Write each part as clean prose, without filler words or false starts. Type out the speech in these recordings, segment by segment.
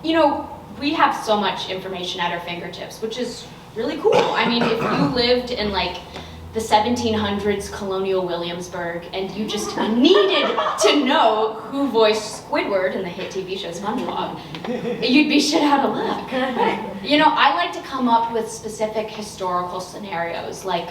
you know, we have so much information at our fingertips, which is really cool. I mean, if you lived in like the 1700s colonial Williamsburg and you just needed to know who voiced Squidward in the hit TV show SpongeBob, you'd be shit out of luck. You know, I like to come up with specific historical scenarios, like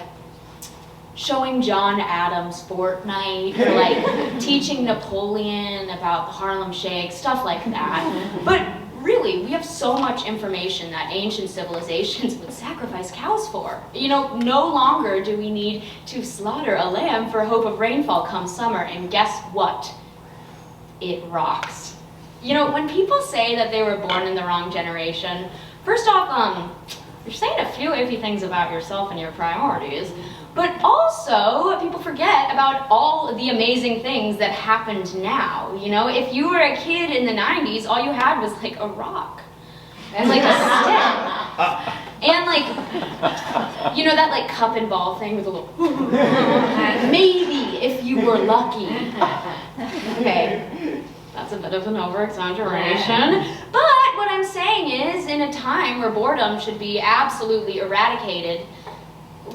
showing John Adams Fortnite, or like teaching Napoleon about the Harlem Shake, stuff like that. But really, we have so much information that ancient civilizations would sacrifice cows for. You know, no longer do we need to slaughter a lamb for hope of rainfall come summer, and guess what? It rocks. You know, when people say that they were born in the wrong generation, first off, you're saying a few iffy things about yourself and your priorities, but also people forget about all the amazing things that happened now. You know, if you were a kid in the 90s, all you had was like a rock and like a stick. And like, you know, that like cup and ball thing with a little, maybe if you were lucky. Okay, that's a bit of an over-exaggeration. But what I'm saying is, in a time where boredom should be absolutely eradicated,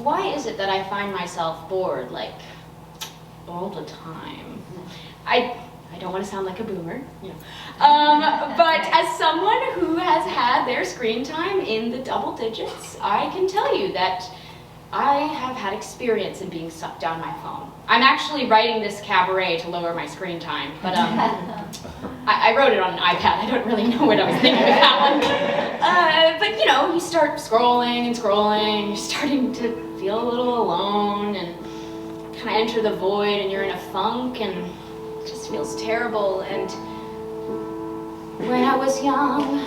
why is it that I find myself bored, like, all the time? I don't want to sound like a boomer, you know. But as someone who has had their screen time in the double digits, I can tell you that I have had experience in being sucked down my phone. I'm actually writing this cabaret to lower my screen time, but I wrote it on an iPad. I don't really know what I was thinking with that one. But you know, you start scrolling and scrolling, you're starting to feel a little alone and kind of enter the void, and you're in a funk and it just feels terrible. And when I was young,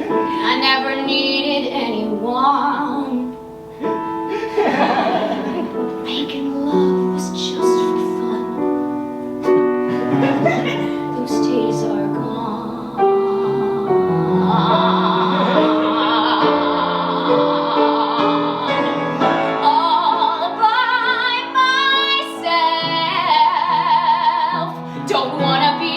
I never needed anyone. Making love was just for fun. Those days are gone. All by myself. Don't wanna be